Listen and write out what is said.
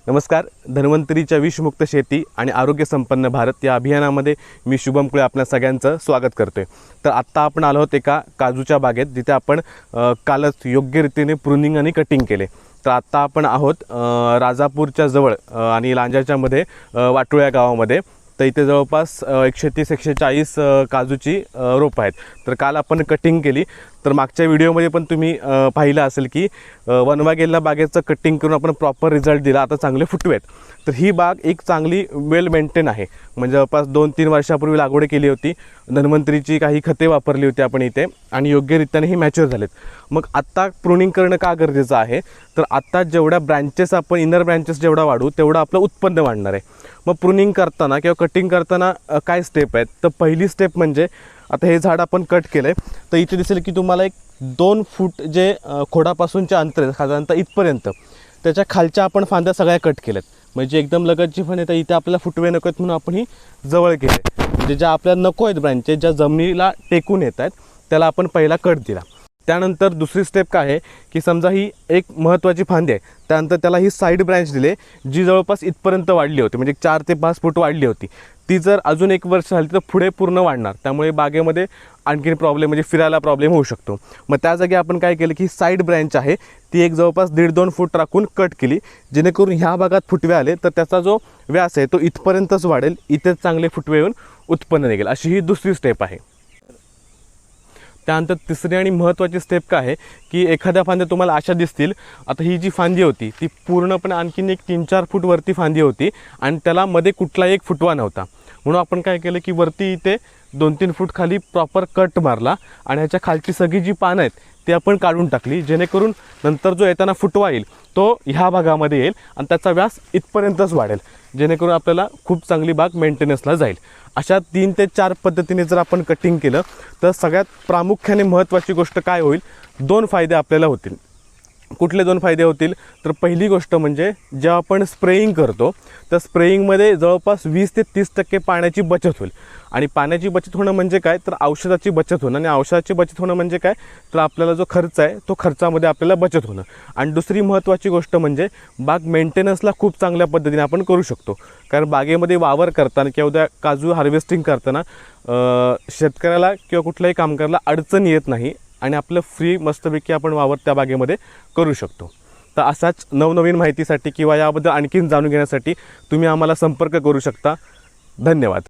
नमस्कार. धन्वंतरीच्या विषमुक्त शेती आणि आरोग्य संपन्न भारत या अभियानामध्ये मी शुभम कुळे आपल्या सगळ्यांचं स्वागत करतोय. तर आत्ता आपण आलो आहोत एका काजूच्या बागेत, जिथे आपण कालच योग्य रीतीने प्रूनिंग आणि कटिंग केले. तर आत्ता आपण आहोत राजापूरच्या जवळ आणि लांजाच्या मध्ये वाटोळ्या गावामध्ये. तर इथे जवळपास 130-140 काजूची रोपं आहेत. तर काल आपण कटिंग केली. तर मागच्या व्हिडिओमध्ये पण तुम्ही पाहिलं असेल की वनवा गेलेल्या बागेचं कटिंग करून आपण प्रॉपर रिझल्ट दिला. आता चांगले फुटवे आहेत. तर ही बाग एक चांगली वेल मेंटेन आहे. म्हणजे जवळपास 2-3 वर्षापूर्वी लागवड केली होती. धन्वंतरीची काही खते वापरली होती आपण इथे आणि योग्यरित्याने ही मॅच्युअर झालेत. मग आत्ता प्रूनिंग करणं का गरजेचं आहे, तर आत्ता जेवढ्या ब्रँचेस आपण इनर ब्रँचेस जेवढा वाढू तेवढं आपलं उत्पन्न वाढणार आहे. मग प्रूनिंग करताना किंवा कटिंग करताना काय स्टेप आहेत, तर पहिली स्टेप म्हणजे आता हे झाड आपण कट केलं आहे. तर इथे दिसेल की तुम्हाला एक 2 फूट जे खोडापासूनचे अंतर आहे साधारणतः इथपर्यंत, त्याच्या खालच्या आपण फांद्या सगळ्या कट केल्यात. म्हणजे एकदम लगतची पण येतं. इथे आपल्याला फुटवे नको आहेत म्हणून आपण ही जवळ केले. म्हणजे ज्या आपल्याला नको आहेत ब्रँचेस, ज्या जमिनीला टेकून येत आहेत, त्याला आपण पहिला कट दिला. त्यानंतर दुसरी स्टेप काय आहे की समजा ही एक महत्त्वाची फांदी आहे, त्यानंतर त्याला ही साईड ब्रँच दिले जी जवळपास इथपर्यंत वाढली होती. म्हणजे 4 ते 5 फूट वाढली होती. ती जर अजून 1 वर्ष झाली तर पुढे पूर्ण वाढणार. त्यामुळे बागेमध्ये आणखीन प्रॉब्लेम म्हणजे फिरायला प्रॉब्लेम होऊ शकतो. मग त्या जागी आपण काय केलं की साईड ब्रँच आहे ती एक जवळपास 1.5-2 फूट राखून कट केली, जेणेकरून ह्या भागात फुटवे आले तर त्याचा जो व्यास आहे तो इथपर्यंतच वाढेल. इथेच चांगले फुटवे येऊन उत्पन्न निघेल. अशी ही दुसरी स्टेप आहे. त्यानंतर तिसरी आणि महत्त्वाची स्टेप काय आहे की एखाद्या फांद्या तुम्हाला अशा दिसतील. आता ही जी फांदी होती ती पूर्णपणे आणखीन एक 3-4 फूट वरती फांदी होती आणि त्याला मध्ये कुठलाही एक फुटवा नव्हता. म्हणून आपण काय केलं की वरती इथे 2-3 फूट खाली प्रॉपर कट मारला आणि ह्याच्या खालची सगळी जी पानं आहेत ती आपण काढून टाकली, जेणेकरून नंतर जो येताना फुटवा येईल तो ह्या भागामध्ये येईल आणि त्याचा व्यास इथपर्यंतच वाढेल, जेणेकरून आपल्याला खूप चांगली बाग मेंटेनन्सला जाईल. अशा 3 ते 4 पद्धतीने जर आपण कटिंग केलं तर सगळ्यात प्रामुख्याने महत्त्वाची गोष्ट काय होईल, 2 फायदे आपल्याला होतील. कुठले 2 फायदे होतील, तर पहिली गोष्ट म्हणजे जेव्हा आपण स्प्रेइंग करतो तर स्प्रेइंगमध्ये जवळपास 20 ते 30% पाण्याची बचत होईल. आणि पाण्याची बचत होणं म्हणजे काय, तर औषधाची बचत होणं. आणि औषधाची बचत होणं म्हणजे काय, तर आपल्याला जो खर्च आहे तो खर्चामध्ये आपल्याला बचत होणं. आणि दुसरी महत्त्वाची गोष्ट म्हणजे बाग मेंटेनन्सला खूप चांगल्या पद्धतीने आपण करू शकतो. कारण बागेमध्ये वावर करताना किंवा उद्या काजू हार्वेस्टिंग करताना शेतकऱ्याला किंवा कुठल्याही कामगाराला अडचण येत नाही आणि आपलं फ्री मस्तपैकी आपण वावर त्या बागेमध्ये करू शकतो. तर असाच नवनवीन माहितीसाठी किंवा याबद्दल आणखीन जाणून घेण्यासाठी तुम्ही आम्हाला संपर्क करू शकता. धन्यवाद.